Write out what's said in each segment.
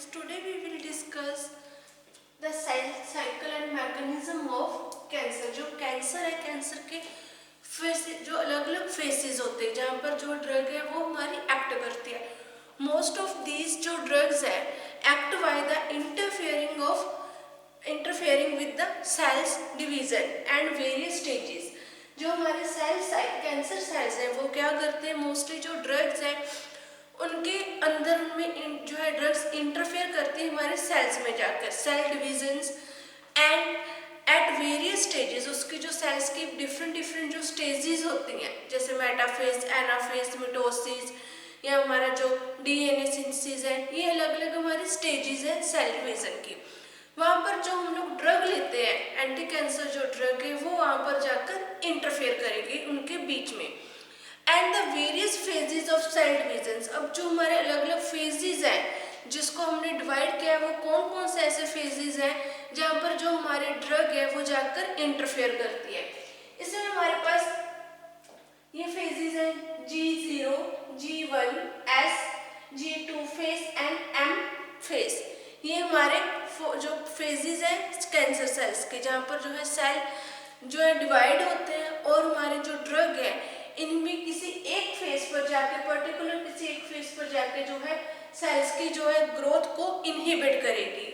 Today we will discuss the cell cycle and mechanism of cancer. जो cancer है, cancer के faces, जो अलग अलग फेसेस होते हैं जहाँ पर जो ड्रग है वो हमारी एक्ट करती है। मोस्ट ऑफ दीज जो ड्रग्स है act by the interfering with the cells division and various stages. जो हमारे सेल्स कैंसर सेल्स हैं वो क्या करते हैं, मोस्टली जो ड्रग्स हैं उनके अंदर में जो है ड्रग्स इंटरफेयर करती है हमारे सेल्स में जाकर, cell divisions and at various stages. उसकी जो सेल्स की डिफरेंट जो स्टेजेस होती हैं, जैसे मेटाफेज, एनाफेज, मिटोसिस, या हमारा जो डीएनए सिंथेसिस है, ये अलग अलग हमारी स्टेजेस हैं सेल डिवीजन की। वहाँ पर जो हम लोग ड्रग लेते हैं, एंटी कैंसर जो ड्रग है वो वहाँ पर जाकर इंटरफेयर करेगी उनके बीच में। And the various phases of cell divisions. अब जो हमारे अलग अलग फेजेस हैं जिसको हमने डिवाइड किया है वो कौन कौन से ऐसे फेजेस हैं जहाँ पर जो हमारे ड्रग है वो जाकर इंटरफेयर करती है। इसमें हमारे पास ये फेजेस हैं G0, G1, S, G2 phase and M phase. ये हमारे जो फेजेस हैं कैंसर सेल्स के, जहाँ पर जो है सेल जो है डिवाइड होते हैं और हमारे जो ड्रग है इनमें किसी एक फेज पर जाके, पर्टिकुलर किसी एक फेज पर जाके जो है सेल्स की जो है ग्रोथ को इनहिबिट करेगी।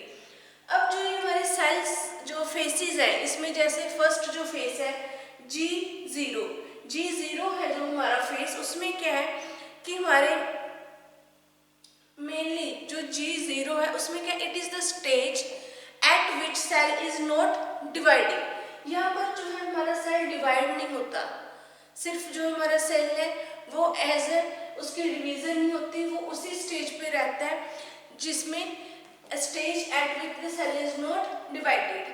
अब जो ये हमारे सेल्स जो फेसेस है इसमें जैसे फर्स्ट जो फेस है G0 है जो हमारा फेस, उसमें क्या है कि हमारे मेनली जो G0 है उसमें क्या, it is the stage at which cell is not dividing. यहाँ पर जो है हमारा सेल डिवाइड नहीं होता, सिर्फ जो हमारा सेल है वो एज ए उसकी डिवीजन नहीं होती, वो उसी स्टेज पे रहता है जिसमें stage at which the cell is not divided.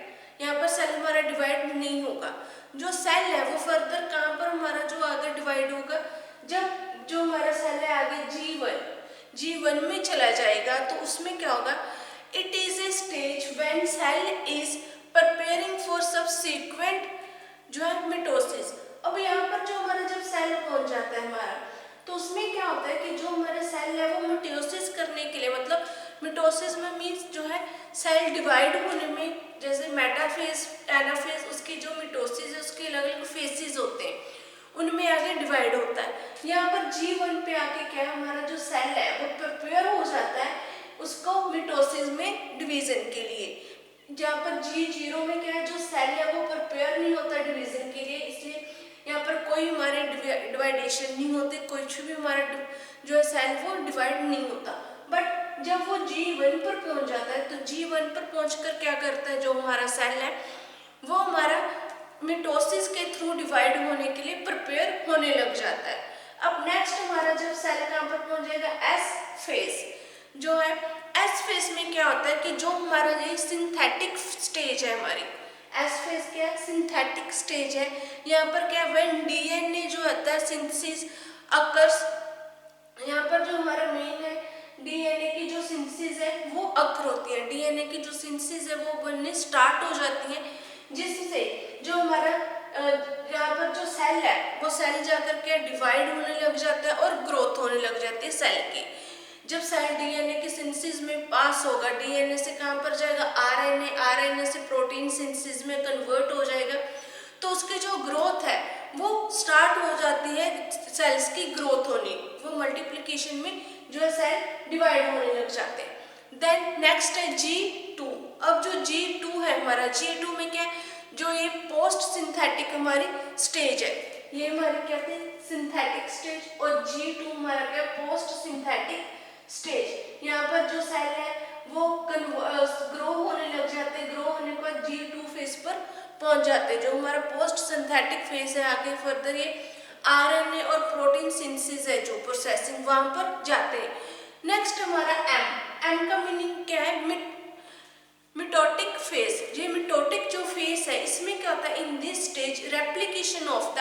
यहाँ पर सेल हमारा डिवाइड नहीं होगा। जो सेल है वो फर्दर कहाँ पर हमारा जो आगे डिवाइड होगा, जब जो हमारा सेल है आगे G1 में चला जाएगा तो उसमें क्या होगा, it is a stage when cell is preparing for subsequent जो है मिटोसिस। अब यहाँ पर जो हमारा जब सेल पहुंच जाता है हमारा, तो उसमें क्या होता है कि जो हमारा सेल है वो मिटोसिस करने के लिए, मतलब मिटोसिस में मीन्स जो है सेल डिवाइड होने में, जैसे मेटाफेज, एनाफेज, उसकी जो मिटोसिस है उसके अलग अलग फेसेस होते हैं, उनमें आगे डिवाइड होता है। यहाँ पर G1 पे आके क्या है, हमारा जो सेल है वो प्रिपेयर हो जाता है उसको मिटोसिस में डिवीजन के लिए। जहाँ पर G0 में क्या है, जो सेल है वो प्रिपेयर नहीं होता डिवीजन के लिए, इसलिए यहाँ पर कोई हमारे डिवाइडेशन नहीं होते, कुछ भी हमारा जो है सेल वो डिवाइड नहीं होता। बट जब वो G1 पर पहुंच जाता है तो G1 पर पहुंचकर क्या करता है, जो हमारा सेल है वो हमारा मिटोसिस के थ्रू डिवाइड होने के लिए प्रिपेयर होने लग जाता है। अब नेक्स्ट हमारा जब सेल कहाँ पर पहुंच जाएगा, S फेज। जो है S फेज में क्या होता है कि जो हमारा ये सिंथेटिक स्टेज है, हमारी S फेज क्या है, सिंथेटिक स्टेज है। यहाँ पर क्या है, व्हेन डीएनए जो होता है सिंथेसिस अकर्स, यहाँ पर जो हमारा मेन है डीएनए की जो सिंथेसिस है वो अकर होती है, डीएनए की जो सिंथेसिस है वो बनने स्टार्ट हो जाती है, जिससे जो हमारा यहाँ पर जो सेल है वो सेल जाकर के डिवाइड होने लग जाता है और ग्रोथ होने लग जाती है सेल की। जब सेल डीएनए की सिंथेसिस में पास होगा, डीएनए से कहाँ पर जाएगा, आरएनए से प्रोटीन सिंथेसिस में कन्वर्ट हो जाएगा, तो उसकी जो ग्रोथ है वो स्टार्ट हो जाती है, सेल्स की ग्रोथ होनी, वो मल्टीप्लिकेशन में जो है सेल डिवाइड होने लग जाते हैं। देन नेक्स्ट है G2। अब जो G2 है हमारा, G2 में क्या है, जो ये पोस्ट सिंथेटिक हमारी स्टेज है, ये हमारी क्या है सिंथेटिक स्टेज, और G2 हमारा क्या पोस्ट सिंथेटिक स्टेज। यहाँ पर जो सेल है वो ग्रो होने लग जाते हैं, ग्रो होने के बाद G2 फेज पर पहुंच जाते हैं। जो हमारा पोस्ट सिंथेटिक फेज है आगे फर्दर ये आरएनए और प्रोटीन सिंथेसिस है जो प्रोसेसिंग, वहां पर जाते हैं। नेक्स्ट हमारा M का मीनिंग क्या है, मिटोटिक फेज। ये मिटोटिक जो फेज है इसमें क्या होता है, in this stage replication of the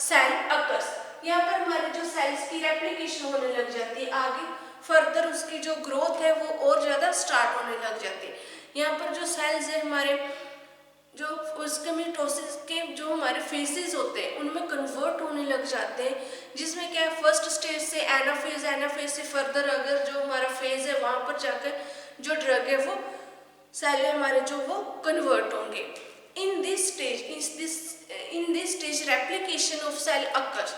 cell occurs. यहाँ पर हमारे जो सेल्स की रेप्लिकेशन होने लग जाती है, आगे फर्दर उसकी जो ग्रोथ है वो और ज्यादा स्टार्ट होने लग जाती है। यहाँ पर जो सेल्स है हमारे जो उसके मिटोसिस के जो हमारे फेसेस होते हैं उनमें कन्वर्ट होने लग जाते हैं, जिसमें क्या है फर्स्ट स्टेज से एनाफेज, एनाफेज से फर्दर अगर जो हमारा फेज है वहां पर जाकर जो ड्रग है वो सेल हमारे जो वो कन्वर्ट होंगे। In this stage replication of cell occurs.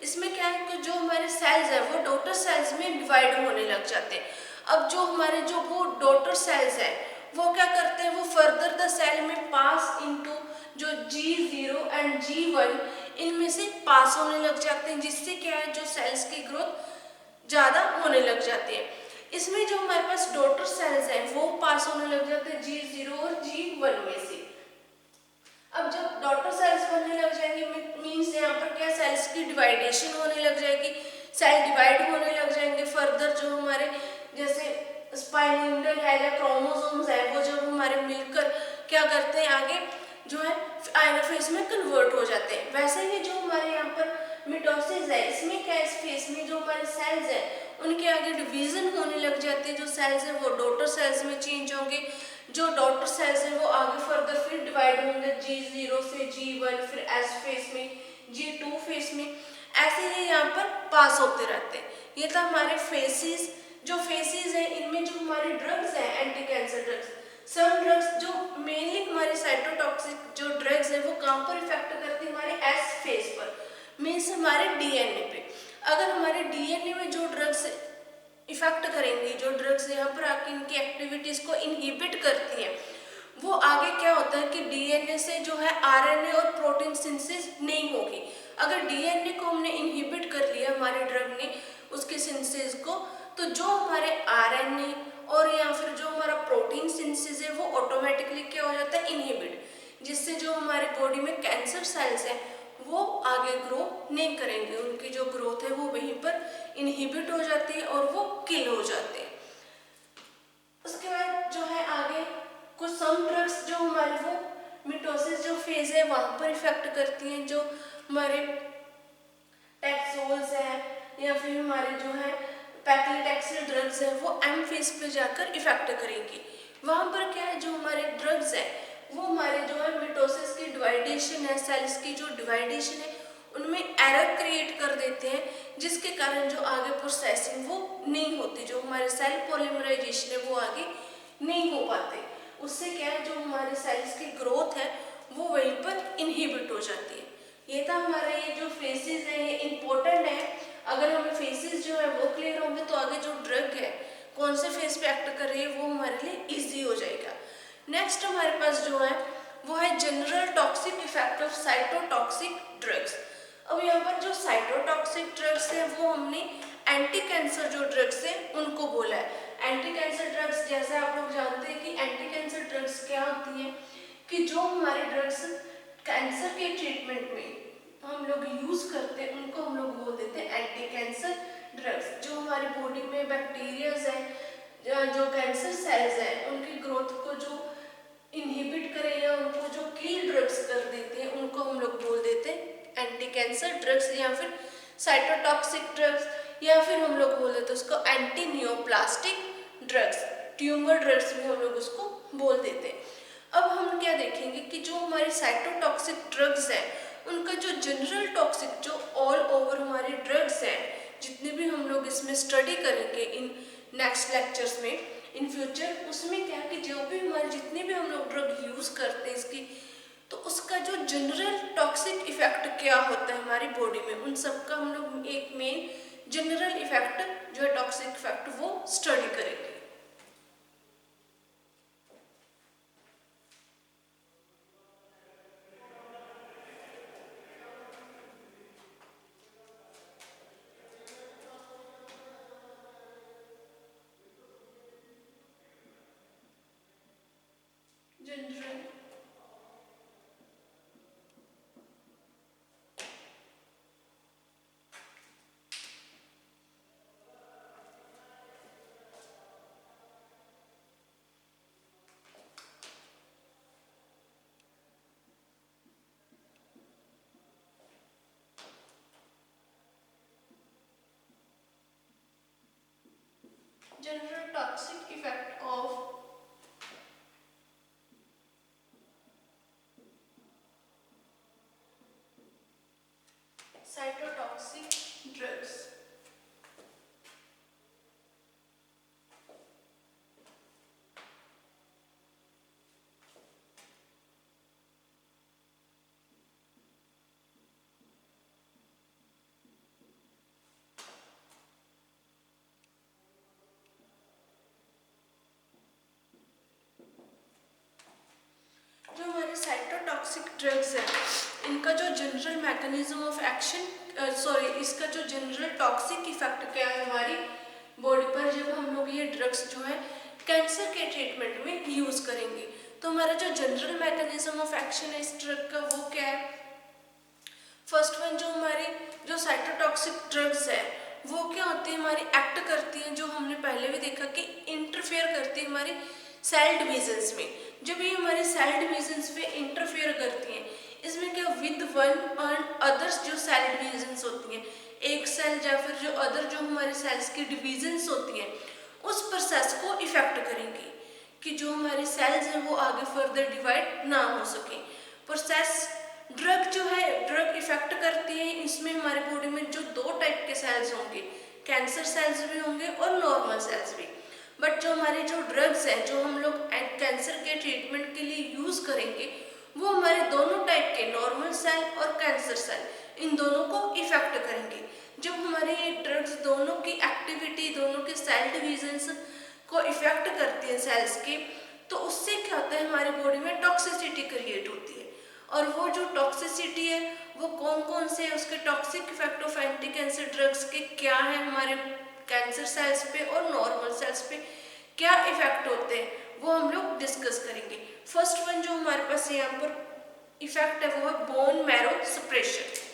इसमें क्या है कि जो हमारे सेल्स है वो डॉटर सेल्स में डिवाइड होने लग जाते हैं। अब जो हमारे जो वो डॉटर सेल्स है वो क्या करते हैं, वो फर्दर द सेल में पास इनटू जो G0 एंड G1 इनमें से पास होने लग जाते हैं, जिससे क्या है जो सेल्स की ग्रोथ ज़्यादा होने लग जाती है। इसमें जो हमारे पास डॉटर सेल्स हैं वो पास होने लग जाते हैं G0 और G1 में से। अब जब डॉटर सेल्स बनने लग जाएंगे मीन्स यहाँ पर क्या सेल्स की डिवाइडेशन होने लग जाएगी, सेल डिवाइड होने लग जाएंगे फर्दर। जो हमारे जैसे स्पाइनल है या क्रोमोसोम्स है वो जब हमारे मिलकर क्या करते हैं आगे जो है आइनोफेज में कन्वर्ट हो जाते हैं। वैसे ही जो हमारे यहाँ पर मिटोसिस है इसमें क्या इस फेज में जो हमारे सेल्स है उनके आगे डिवीजन होने लग जाते हैं। जो सेल्स है वो डॉटर सेल्स में चेंज होंगे, जो डॉटर सेल्स है वो आगे फर्दर फिर डिवाइड होंगे G0 से G1, फिर S फेज में, G2 फेज में, ऐसे ही यहाँ पर पास होते रहते हैं। ये था हमारे फेसेस। जो फेसेस है इनमें जो हमारे ड्रग्स हैं anti cancer drugs, some drugs जो मेनली हमारे साइटोटॉक्सिक जो ड्रग्स है वो कहाँ पर इफेक्ट करती है, हमारे S फेज पर, मीन्स हमारे DNA पे। अगर हमारे DNA में जो ड्रग्स इफेक्ट करेंगी, जो ड्रग्स यहाँ पर आके इनकी एक्टिविटीज को इनहिबिट करती हैं, वो आगे क्या होता है कि DNA से जो है RNA और प्रोटीन सिंथेसिस नहीं होगी। अगर DNA को हमने इनहिबिट कर लिया हमारे ड्रग ने उसके सिंथेसिस को, तो जो हमारे RNA और या फिर जो हमारा प्रोटीन सिंथेसिस है वो ऑटोमेटिकली क्या हो जाता है, इनहिबिट, जिससे जो हमारे बॉडी में कैंसर सेल्स हैं वो आगे ग्रो नहीं करेंगे, उनकी जो ग्रोथ है वो वहीं पर इनहिबिट हो जाती है और वो किल हो जाते हैं। उसके बाद जो है आगे कुछ सम ड्रग्स जो हमारे वो मिटोसिस जो फेज है वहां पर इफेक्ट करती हैं। जो हमारे टैक्सोल्स है या फिर हमारे जो है पैक्लिटैक्सिल ड्रग्स है वो M फेज पे जाकर इफेक्ट करेंगी। वहां पर क्या है जो हमारे ड्रग्स है वो हमारे जो है मिटोसिस की डिवाइडेशन है, सेल्स की जो डिवाइडेशन है उनमें एरर क्रिएट कर देते हैं, जिसके कारण जो आगे प्रोसेसिंग वो नहीं होती, जो हमारे सेल पॉलीमराइजेशन है वो आगे नहीं हो पाते। उससे क्या है जो हमारे सेल्स की ग्रोथ है वो वहीं पर इनहिबिट हो जाती है। ये था हमारे ये जो फेसेस है ये इम्पोर्टेंट है। अगर हमें फेसेस जो है वो क्लियर होंगे तो आगे जो ड्रग है कौन से फेस पे एक्ट कर रही है वो हमारे लिए इजी हो जाएगा। नेक्स्ट हमारे पास जो है वो है general toxic effect of cytotoxic drugs. अब यहाँ पर जो साइटोटॉक्सिक ड्रग्स है वो हमने एंटी कैंसर जो ड्रग्स है उनको बोला है। एंटी कैंसर ड्रग्स जैसे आप लोग जानते हैं कि एंटी कैंसर ड्रग्स क्या होती है कि जो हमारे ड्रग्स कैंसर के ट्रीटमेंट में हम लोग यूज करते हैं उनको हम लोग बोल देते हैं एंटी कैंसर ड्रग्स। जो हमारी बॉडी में बैक्टीरियाज है, जो कैंसर सेल्स हैं उनकी ग्रोथ को जो इनहिबिट करें या उनको जो किल ड्रग्स कर देते हैं उनको हम लोग बोल देते हैं एंटी कैंसर ड्रग्स या फिर साइटोटॉक्सिक ड्रग्स, या फिर हम लोग बोल देते हैं उसको anti neoplastic drugs, tumour drugs भी हम लोग उसको बोल देते हैं। अब हम क्या देखेंगे कि जो हमारी साइटोटॉक्सिक ड्रग्स हैं उनका जो जनरल टॉक्सिक जो ऑल ओवर हमारे ड्रग्स हैं जितने भी हम लोग इसमें स्टडी करेंगे इन नेक्स्ट लेक्चर्स में इन फ्यूचर, उसमें क्या कि जो भी हमारे जितने भी हम लोग ड्रग यूज करते हैं इसकी, तो उसका जो जनरल टॉक्सिक इफेक्ट क्या होता है हमारी बॉडी में, उन सब का हम लोग एक मेन जनरल इफेक्ट जो है टॉक्सिक इफेक्ट वो स्टडी करेंगे। General general toxic effect of cytotoxic drugs। Drugs है इनका जो जनरल मैकेनिज्म ऑफ एक्शन इसका जो जनरल टॉक्सिक इफेक्ट क्या है हमारी बॉडी पर जब हम लोग ये ड्रग्स जो है कैंसर के ट्रीटमेंट में यूज करेंगे। तो हमारा जो जनरल मैकेनिज्म ऑफ एक्शन है इस ड्रग का वो क्या है। फर्स्ट वन जो हमारी जो साइटोटॉक्सिक ड्रग्स है वो क्या होती है हमारी एक्ट करती हैं, जो हमने पहले भी देखा कि इंटरफेयर करती है हमारी सेल डिविजन्स में। जब ये हमारे सेल डिविजन्स में इंटरफेयर करती हैं इसमें क्या विद वन एंड अदर्स जो सेल डिविजन्स होती हैं, एक सेल या फिर जो अदर जो हमारे सेल्स की डिविजन्स होती हैं उस प्रोसेस को इफेक्ट करेंगी कि जो हमारी सेल्स हैं वो आगे फर्दर डिवाइड ना हो सके। प्रोसेस ड्रग जो है ड्रग इफेक्ट करती है इसमें हमारे बॉडी में जो दो टाइप के सेल्स होंगे, कैंसर सेल्स भी होंगे और नॉर्मल सेल्स भी। बट जो हमारी जो ड्रग्स हैं जो हम लोग कैंसर के ट्रीटमेंट के लिए यूज करेंगे वो हमारे दोनों टाइप के नॉर्मल सेल और कैंसर सेल इन दोनों को इफेक्ट करेंगे। जब हमारे ये ड्रग्स दोनों की एक्टिविटी दोनों के सेल डिविजन्स को इफेक्ट करती है सेल्स के, तो उससे क्या होता है हमारी बॉडी में टॉक्सिसिटी क्रिएट होती है। और वो जो टॉक्सिसिटी है वो कौन कौन से उसके toxic effect of anti cancer drugs के क्या है हमारे कैंसर सेल्स पे और नॉर्मल सेल्स पे क्या इफेक्ट होते हैं वो हम लोग डिस्कस करेंगे। फर्स्ट वन जो हमारे पास यहाँ पर इफेक्ट है वो है bone marrow suppression.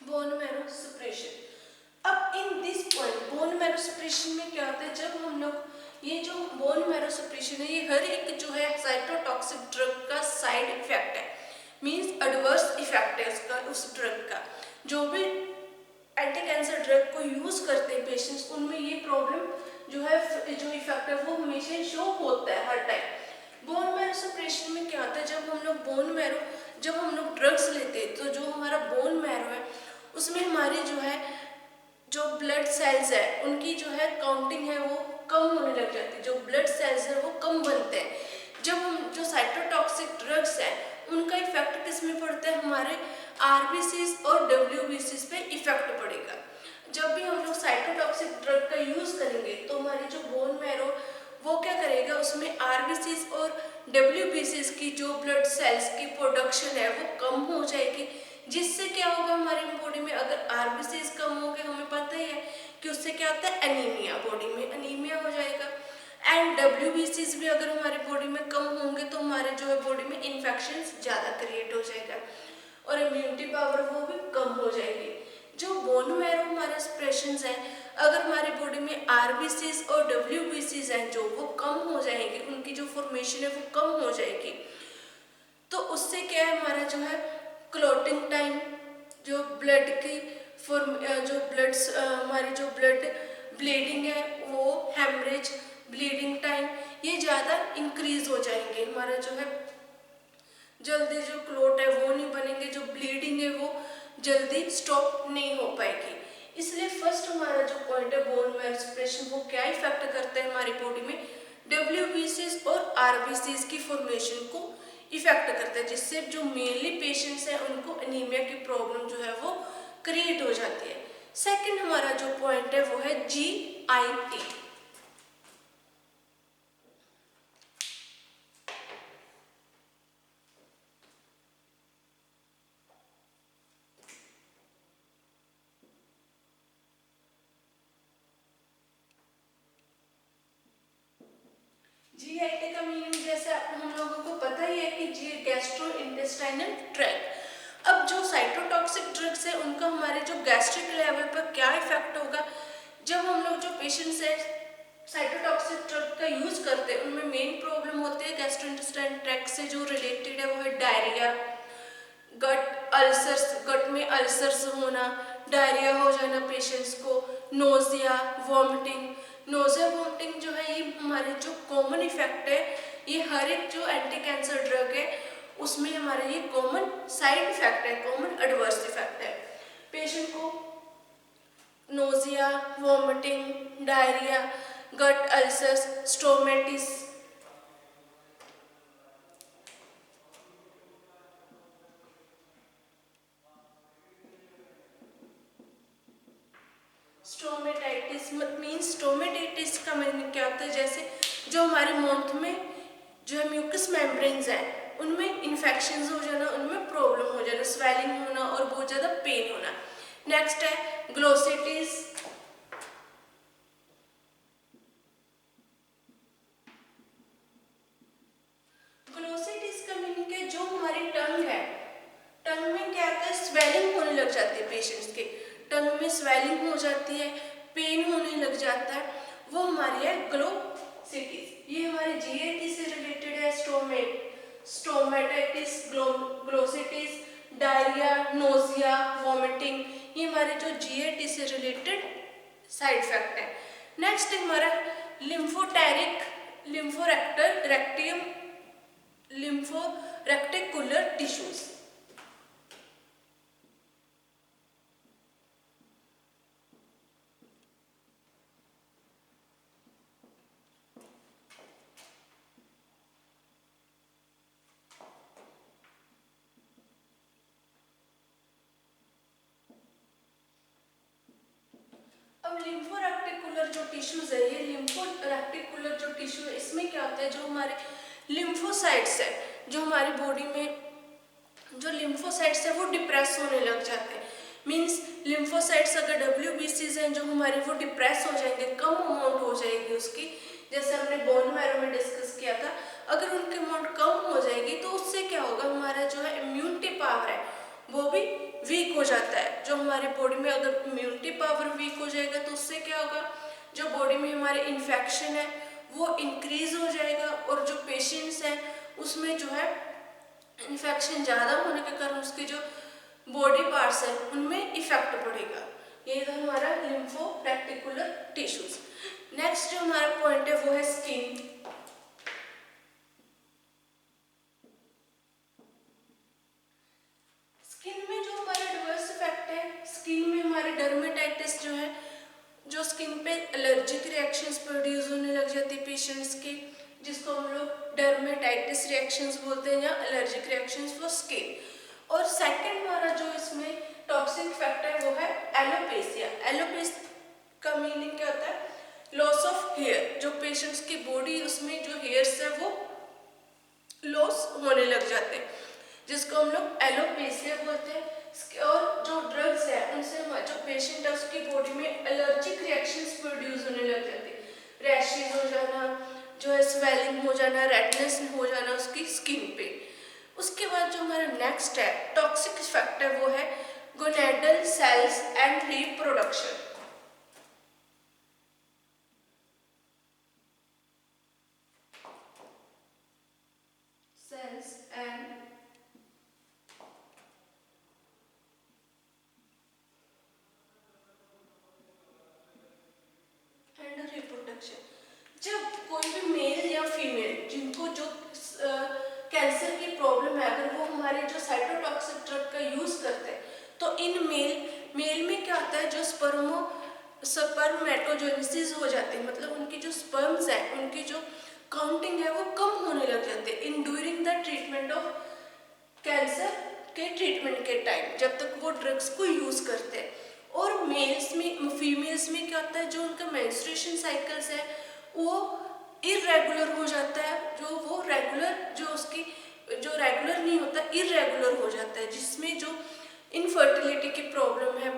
Bone marrow suppression. अब in this point bone marrow suppression में क्या होता है, जब हम लोग ये जो बोन मैरो सप्रेशन है ये हर एक जो है साइटोटॉक्सिक ड्रग का साइड इफेक्ट है, मींस एडवर्स इफेक्ट है उसका उस ड्रग का। जो भी एंटी कैंसर ड्रग को यूज करते हैं पेशेंट्स उनमें ये प्रॉब्लम जो है जो इफेक्ट है वो हमेशा शो होता है हर टाइम। बोन मैरो सप्रेशन में क्या होता है जब हम लोग ड्रग्स लेते हैं तो जो हमारा बोन मैरो है उसमें हमारी जो है जो ब्लड सेल्स है उनकी जो है काउंटिंग है वो कम होने लग जाती है, जो ब्लड सेल्स है वो कम बनते हैं। जब हम जो साइटोटॉक्सिक ड्रग्स है उनका इफेक्ट किस में पड़ता है, हमारे आरबीसीज और डब्ल्यूबीसीज पे इफेक्ट पड़ेगा। जब भी हम लोग साइटोटॉक्सिक ड्रग का यूज करेंगे तो हमारी जो बोन मैरो वो क्या करेगा उसमें आरबीसीज और डब्ल्यूबीसीज की जो ब्लड सेल्स की प्रोडक्शन है वो कम हो जाएगी, जिससे क्या होगा हमारी बॉडी में अगर आरबीसीज कम हो गए हमें पता ही है कि उससे क्या होता है एनीमिया, बॉडी में एनीमिया हो जाएगा। एंड डब्ल्यूबीसीज भी अगर हमारी बॉडी में कम होंगे तो हमारे जो है बॉडी में इन्फेक्शन ज़्यादा क्रिएट हो जाएगा और इम्यूनिटी पावर वो भी कम हो जाएगी। जो बोन मैरो हमारे सप्रेशंस हैं अगर हमारी बॉडी में आरबीसीज और डब्ल्यूबीसीज हैं जो वो कम हो जाएंगे, उनकी जो फॉर्मेशन है वो कम हो जाएगी, तो उससे क्या है हमारा जो है क्लॉटिंग टाइम, जो ब्लड की हमारी जो ब्लड ब्लीडिंग है वो हेमरेज ब्लीडिंग टाइम ये ज़्यादा इंक्रीज हो जाएंगे। हमारा जो है जल्दी जो क्लॉट है वो नहीं बनेंगे, जो ब्लीडिंग है वो जल्दी स्टॉप नहीं हो पाएगी। इसलिए फर्स्ट हमारा जो पॉइंट है बोन मैरो सप्रेशन वो क्या इफेक्ट करता है हमारी बॉडी में डब्ल्यूबीसीज और आरबीसीज की फॉर्मेशन को इफेक्ट करता है, जिससे जो मेनली पेशेंट्स हैं उनको एनीमिया की प्रॉब्लम जो है वो क्रिएट हो जाती है। सेकंड हमारा जो पॉइंट है वो है GIT। GIT का मीनिंग जैसे हम लोगों को पता ही है कि गैस्ट्रो इंटेस्टाइनल ट्रैक्ट। अब जो साइटोटॉक्सिक ड्रग्स है उनका हमारे जो गैस्ट्रिक लेवल पर क्या इफेक्ट होगा, जब हम लोग जो पेशेंट्स है साइटोटॉक्सिक ड्रग का यूज करते हैं उनमें मेन प्रॉब्लम होती है गैस्ट्रो इंटेस्टाइनल ट्रैक्ट से जो रिलेटेड है वो है डायरिया, गट अल्सर्स, गट में अल्सर्स होना, डायरिया हो जाना पेशेंट्स को, नोजिया वॉमिटिंग। नोजिया वॉमिटिंग जो है ये हमारे जो कॉमन इफेक्ट है, ये हर एक जो एंटी कैंसर ड्रग है उसमें हमारा ये कॉमन साइड इफेक्ट है, कॉमन एडवर्स इफेक्ट है। पेशेंट को नोजिया, वॉमिटिंग, डायरिया, गट अल्सर्स, स्टोमेटिस। स्टोमेटाइटिस मीन्स स्टोमेटाइटिस का मीनिंग क्या होता है, जैसे जो हमारे माउथ में जो है म्यूकस मेम्ब्रेन्स है उनमें इन्फेक्शन हो जाना, उनमें प्रॉब्लम हो जाना, स्वेलिंग होना और बहुत ज़्यादा पेन होना। नेक्स्ट है ग्लोसिटिस। ग्लोसिटिस का मीनिंग है जो हमारी टंग है, टंग में क्या आता है, स्वेलिंग होने लग जाती है, पेशेंट्स के टंग में स्वेलिंग हो जाती है, पेन होने लग जाता है, वो हमारी है ग्लोसिटिस। ये हमारे जीएटी से रिलेटेड है, stomatitis, glossitis, diarrhoea, nausea, vomiting, ये हमारे जो जीएटी से रिलेटेड साइड इफेक्ट है। नेक्स्ट हमारा लिम्फोरेक्टिकुलर टिश्यूज। अब लिम्फोरेक्टिकुलर जो टिश्यूज है, ये लिम्फोरेक्टिकुलर जो टिश्यू है इसमें क्या होता है, जो हमारे लिम्फोसाइट्स है, जो हमारी बॉडी में जो लिम्फोसाइट्स है वो डिप्रेस होने लग जाते हैं। मींस लिम्फोसाइट्स अगर डब्ल्यूबीसीज हैं जो हमारे, वो डिप्रेस हो जाएंगे, कम अमाउंट हो जाएगी उसकी, जैसे हमने बोन मैरो में डिस्कस किया था। अगर उनकी अमाउंट कम हो जाएगी तो उससे क्या होगा, हमारा जो है इम्यूनिटी पावर है वो भी वीक हो जाता है। जो हमारी बॉडी में अगर इम्यूनिटी पावर वीक हो जाएगा तो उससे क्या होगा, जो बॉडी में हमारे इन्फेक्शन है वो इंक्रीज हो जाएगा, और जो पेशेंट्स हैं उसमें जो है इन्फेक्शन ज़्यादा होने के कारण उसके जो बॉडी पार्ट्स हैं उनमें इफेक्ट पड़ेगा। ये था हमारा लिम्फोरेक्टिकुलर टिश्यूज। नेक्स्ट जो हमारा पॉइंट है वो है स्किन। स्किन में जो हमारे डिवर्स इफेक्ट है, स्किन में हमारे डर्मेटाइटिस जो है, जो स्किन पे एलर्जिक रिएक्शंस प्रोड्यूस होने लग जाती है पेशेंट्स के, जिसको हम लोग डर्मेटाइटिस रिएक्शंस बोलते हैं या एलर्जिक रिएक्शंस फॉर स्किन। और सेकंड हमारा जो इसमें टॉक्सिक इफेक्ट है वो है एलोपेसिया। एलोपेसिया का मीनिंग क्या होता है, लॉस ऑफ हेयर, जो पेशेंट्स की बॉडी उसमें जो हेयर्स है वो लॉस होने लग जाते हैं, जिसको हम लोग एलोपेसिया बोलते हैं। और जो ड्रग्स है उनसे जो पेशेंट है उसकी बॉडी में एलर्जिक रिएक्शंस प्रोड्यूस होने लग जाते हैं, रैशेज हो जाना, जो है स्वेलिंग हो जाना, रेडनेस हो जाना उसकी स्किन पे। उसके बाद जो हमारा नेक्स्ट है टॉक्सिक इफेक्ट है वो है gonadal cells and reproduction. Cells and reproduction. जब कोई भी मेल या फीमेल जिनको जो कैंसर की प्रॉब्लम है, अगर वो हमारे जो साइटोटॉक्सिक ड्रग का यूज करते हैं तो इन मेल में क्या होता है, जो स्पर्मेटोजेनेसिस हो जाती है, मतलब उनकी जो स्पर्म्स है उनकी जो काउंटिंग है वो कम होने लग जाते हैं in during the treatment of cancer के ट्रीटमेंट के टाइम, जब तक वो ड्रग्स को यूज करते हैं। और फीमेल्स में क्या होता है, जो उनका मेंस्ट्रुएशन साइकिल्स है वो इरेगुलर हो जाता है, जो रेगुलर नहीं होता, इरेगुलर हो जाता है, जिसमें जो इनफर्टिलिटी की प्रॉब्लम है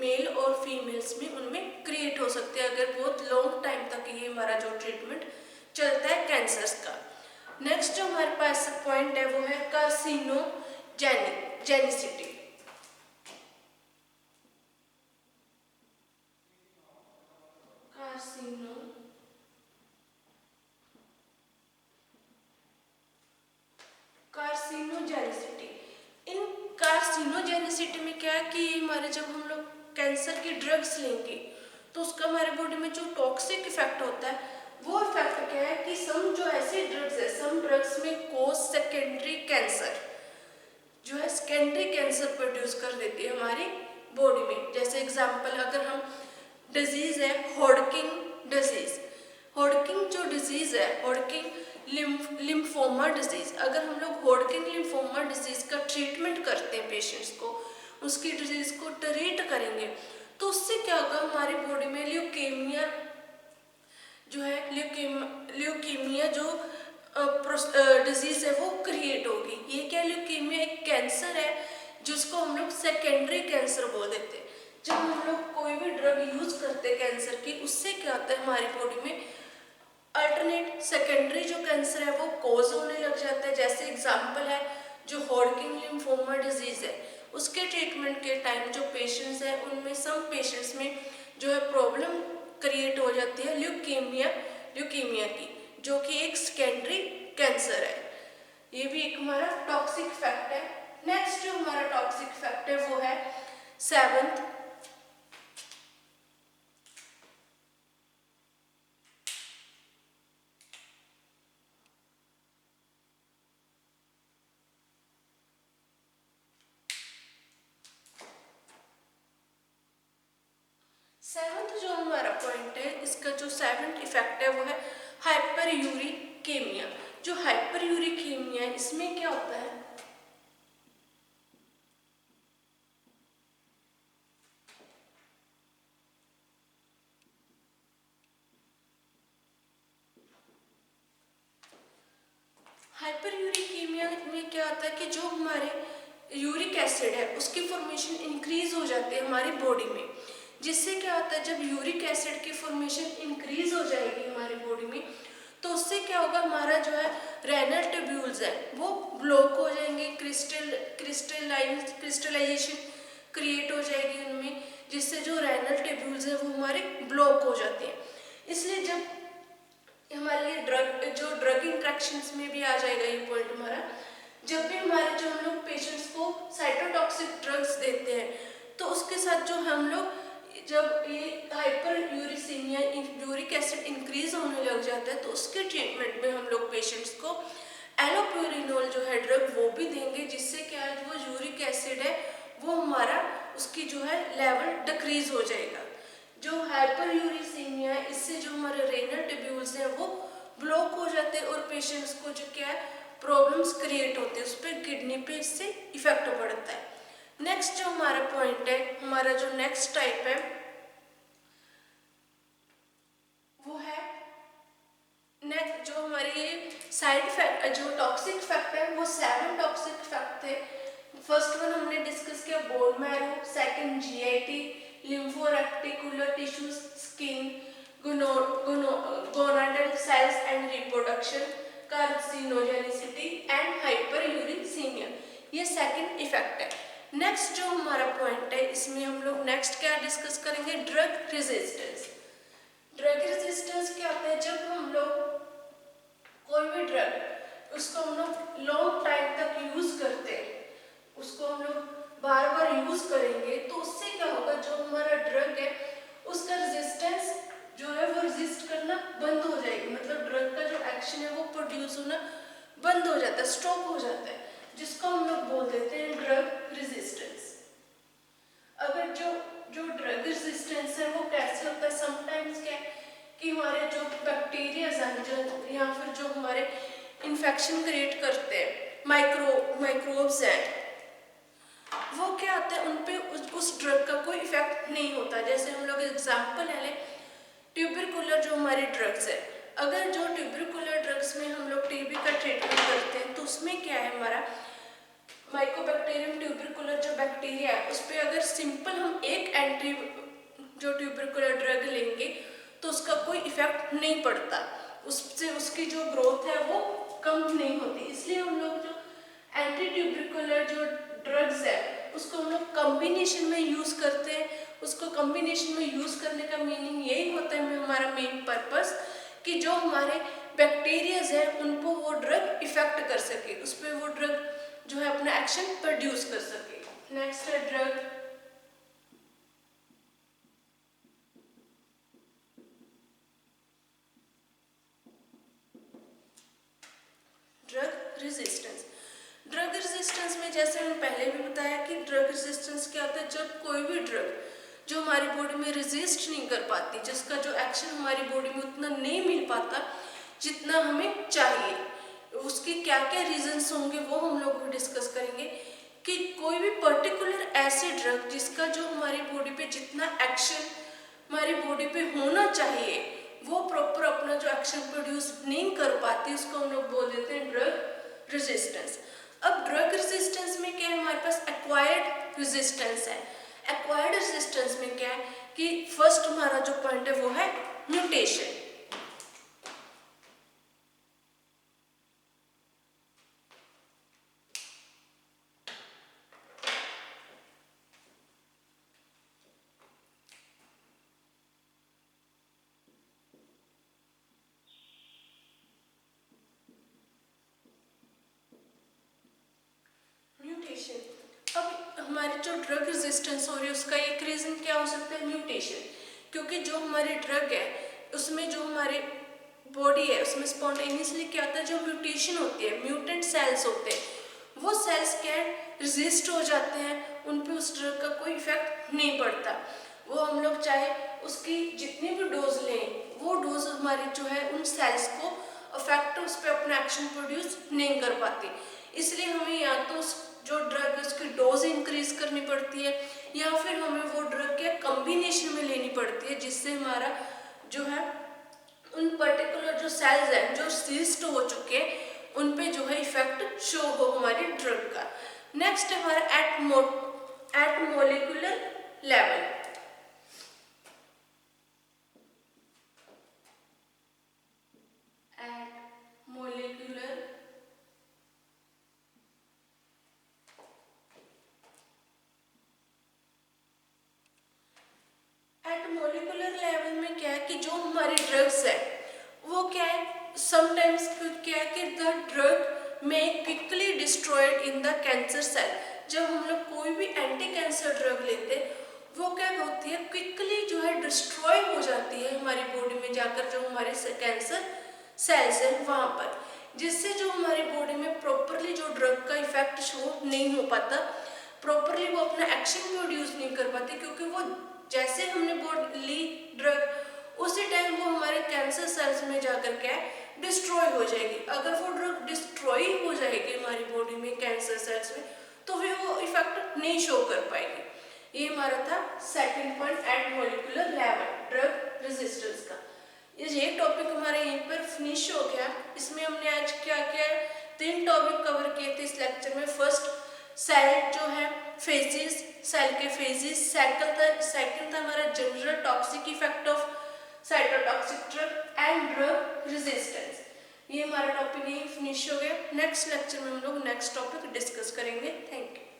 मेल और फीमेल्स में उनमें क्रिएट हो सकते हैं, अगर बहुत लॉन्ग टाइम तक ये हमारा जो ट्रीटमेंट चलता है कैंसर्स का। नेक्स्ट जो हमारे पास पॉइंट है वो है कार्सिनोजेनिसिटी। कार्सिनोजेनिसिटी। इन कार्सिनोजेनिसिटी में क्या है कि हमारे जब हम लोग कैंसर की ड्रग्स लेंगे तो उसका हमारे बॉडी में जो टॉक्सिक इफेक्ट होता है, वो इफेक्ट क्या है कि सम जो ऐसे ड्रग्स है, सम ड्रग्स में कोज सेकेंडरी कैंसर, जो है सेकेंडरी कैंसर प्रोड्यूस कर देती है हमारी बॉडी में। जैसे एग्जांपल अगर हम डिजीज है होडकिन डिजीज। होडकिन जो डिजीज है, होडकिन लिम्फोमा डिजीज, अगर हम लोग होडकिन लिम्फोमा डिजीज का ट्रीटमेंट करते हैं पेशेंट्स को, उसकी डिजीज को ट्रीट करेंगे, तो उससे क्या होगा, हमारी बॉडी में ल्यूकेमिया जो है, ल्यूकेमिया जो डिजीज है वो क्रिएट होगी। ये क्या, ल्यूकेमिया एक कैंसर है जिसको हम लोग सेकेंडरी कैंसर बोल देते हैं। जब हम लोग कोई भी ड्रग यूज करते हैं कैंसर की, उससे क्या होता है, हमारी बॉडी में अल्टरनेट सेकेंडरी जो कैंसर है वो कोज होने लग जाता है। जैसे एग्जांपल है जो हॉडकिन लिम्फोमा डिजीज है, उसके ट्रीटमेंट के टाइम जो पेशेंट्स हैं उनमें सम पेशेंट्स में जो है प्रॉब्लम क्रिएट हो जाती है ल्यूकेमिया की, जो कि एक सेकेंडरी कैंसर है। ये भी एक हमारा टॉक्सिक फैक्ट है। नेक्स्ट जो हमारा टॉक्सिक फैक्ट है वो है सेवंथ, जो हमारा पॉइंट है, इसका जो सेवंथ इफेक्ट है वो है हाइपर यूरिकेमिया। जो हाइपर यूरिकेमिया है, इसमें क्या होता है, हाइपर यूरिकेमिया में क्या होता है कि जो हमारे यूरिक एसिड है उसकी फॉर्मेशन इंक्रीज हो जाती है हमारी बॉडी में। जिससे क्या होता है, जब यूरिक एसिड की फॉर्मेशन इंक्रीज हो जाएगी हमारी बॉडी में, तो उससे क्या होगा, हमारा जो है रेनल ट्यूब्यूल्स है वो ब्लॉक हो जाएंगे, क्रिस्टलाइजेशन क्रिएट हो जाएगी उनमें, जिससे जो रेनल ट्यूब्यूल्स है वो हमारे ब्लॉक हो जाते हैं। इसलिए जब हमारे ये ड्रग इंट्रैक्शंस में भी आ जाएगा ये पॉइंट हमारा, जब भी हमारे जो हम लोग पेशेंट्स को साइटोटॉक्सिक ड्रग्स देते हैं, तो उसके साथ जो हम लोग जब ये hyper uricaemia uric acid increase होने लग जाता है, तो उसके ट्रीटमेंट में हम लोग पेशेंट्स को एलोप्यूरिनोल जो है ड्रग वो भी देंगे, जिससे क्या है, वो यूरिक एसिड है वो हमारा उसकी जो है लेवल डिक्रीज हो जाएगा। जो हाइपर यूरिसीमिया है, इससे जो हमारे रेनल ट्यूब्यूल्स हैं वो ब्लॉक हो जाते हैं और पेशेंट्स को जो क्या है प्रॉब्लम्स क्रिएट होते हैं, उस पर किडनी पे इससे इफेक्ट पड़ता है। नेक्स्ट जो हमारा पॉइंट है, हमारा जो नेक्स्ट टाइप है वो है नेक्स्ट जो हमारी साइड इफेक्ट, जो टॉक्सिक फैक्ट है वो 7 टॉक्सिक फैक्ट थे। फर्स्ट वन हमने डिस्कस किया bone marrow, second GIT, lymphoreticular tissues, skin, gonadal cells and reproduction, carcinogenicity and hyperuricemia. ये सेकंड इफेक्ट है। नेक्स्ट जो हमारा पॉइंट है, इसमें हम लोग नेक्स्ट क्या डिस्कस करेंगे, ड्रग रेजिस्टेंस। ड्रग रेजिस्टेंस क्या होता है, जब हम लोग कोई भी ड्रग उसको हम लोग लॉन्ग टाइम तक यूज करते हैं, उसको हम लोग बार बार यूज करेंगे, तो उससे क्या होगा, जो हमारा ड्रग है उसका रेजिस्टेंस जो है वो रेजिस्ट करना बंद हो जाएगी। मतलब ड्रग का जो एक्शन है वो प्रोड्यूस होना बंद हो जाता है, स्टॉप हो जाता है, जिसको हम लोग बोल देते हैं ड्रग रेजिस्टेंस। अगर जो ड्रग रेजिस्टेंस है वो कैसे होता है, समटाइम्स क्या है कि हमारे जो बैक्टीरिया हैं या फिर जो हमारे इन्फेक्शन क्रिएट करते हैं माइक्रोब्स हैं, वो क्या होता है, उन पे उस ड्रग का कोई इफेक्ट नहीं होता। जैसे हम लोग एग्जांपल ले लें, ट्यूबरकुलर जो हमारी ड्रग्स है, अगर जो ट्यूबरकुलर ड्रग्स में हम लोग टीबी का ट्रीटमेंट करते हैं, तो उसमें क्या है, हमारा माइकोबैक्टीरियम ट्यूबरकुलर जो बैक्टीरिया है उस पर अगर सिंपल हम एक एंटी जो ट्यूबरकुलर ड्रग लेंगे तो उसका कोई इफेक्ट नहीं पड़ता, उससे उसकी जो ग्रोथ है वो कम नहीं होती। इसलिए हम लोग जो एंटी ट्यूबरकुलर जो ड्रग्स है उसको हम लोग कॉम्बिनेशन में यूज करते हैं। उसको कॉम्बिनेशन में यूज करने का मीनिंग यही होता है, हमारा मेन पर्पस, कि जो हमारे बैक्टीरियाज है उनको वो ड्रग इफेक्ट कर सके, उस पर वो ड्रग जो है अपना एक्शन प्रोड्यूस कर सके। नेक्स्ट है ड्रग रेजिस्टेंस। ड्रग रेजिस्टेंस में जैसे मैंने पहले भी बताया कि ड्रग रेजिस्टेंस क्या होता है, जब कोई भी ड्रग जो हमारी बॉडी में रेजिस्ट नहीं कर पाती, जिसका जो एक्शन हमारी बॉडी में उतना नहीं मिल पाता जितना हमें चाहिए। उसके क्या क्या रीजंस होंगे वो हम लोग डिस्कस करेंगे कि कोई भी पर्टिकुलर ऐसी ड्रग जिसका जो हमारी बॉडी पे जितना एक्शन हमारी बॉडी पे होना चाहिए वो प्रॉपर अपना जो एक्शन प्रोड्यूस नहीं कर पाती, उसको हम लोग बोल देते हैं ड्रग रेजिस्टेंस। अब ड्रग रेजिस्टेंस में क्या है, हमारे पास एक्वायर्ड रेजिस्टेंस है। एक्वायर्ड रेजिस्टेंस में क्या है कि फर्स्ट हमारा जो पॉइंट है वो है म्यूटेशन। अब हमारी जो ड्रग रेजिस्टेंस हो रही है उसका एक रीजन क्या हो सकता है, म्यूटेशन। क्योंकि जो हमारी ड्रग है उसमें जो हमारी बॉडी है उसमें स्पॉन्टेनियसली क्या होता है, जो म्यूटेशन होती है, म्यूटेंट सेल्स होते हैं, वो सेल्स क्या रेजिस्ट हो जाते हैं, उन पे उस ड्रग का कोई इफेक्ट नहीं पड़ता। वो हम लोग चाहे उसकी जितनी भी डोज लें वो डोज हमारी जो है उन सेल्स को अफेक्ट, उस पर अपना एक्शन प्रोड्यूस नहीं कर पाती। इसलिए हमें या तो जो ड्रग है उसकी डोज इंक्रीज करनी पड़ती है या फिर हमें वो ड्रग के कॉम्बिनेशन में लेनी पड़ती है, जिससे हमारा जो है उन पर्टिकुलर जो सेल्स हैं जो रेजिस्ट हो चुके हैं उन पे जो है इफेक्ट शो हो हमारी ड्रग का। नेक्स्ट है हमारा at molecular level. Molecular level में क्या है कि जो हमारी ड्रग्स है वो क्या है, समटाइम्स क्या है कि द ड्रग में quickly destroyed in the cancer cell. जब हम लोग कोई भी एंटी कैंसर ड्रग लेते हैं वो क्या होती है, क्विकली जो है डिस्ट्रॉय हो जाती है हमारी बॉडी में जाकर जो हमारे कैंसर सेल्स है वहाँ पर, जिससे जो हमारी बॉडी में प्रॉपरली जो ड्रग का इफेक्ट शो नहीं हो पाता, प्रॉपरली वो अपना एक्शन प्रोड्यूस नहीं कर पाती, क्योंकि वो जैसे हमने ली ड्रग उसी टाइम वो हमारे कैंसर सेल्स में जाकर क्या डिस्ट्रॉय हो जाएगी। अगर वो ड्रग डिस्ट्रॉय हो जाएगी हमारी बॉडी में कैंसर सेल्स में तो फिर वो इफेक्ट नहीं शो कर पाएगी। ये हमारा था second point at molecular level drug resistance का। ये टॉपिक हमारे यहीं पर फिनिश हो गया। इसमें हमने आज क्या किया, 3 टॉपिक कवर किए थे इस लेक्चर में। फर्स्ट सेल जो है फेजेस, सेल के फेजेस। सेकंड था हमारा general toxic effect of cytotoxic drug and drug resistance. ये हमारा टॉपिक यही फिनिश हो गया। नेक्स्ट लेक्चर में हम लोग नेक्स्ट टॉपिक डिस्कस करेंगे। Thank you.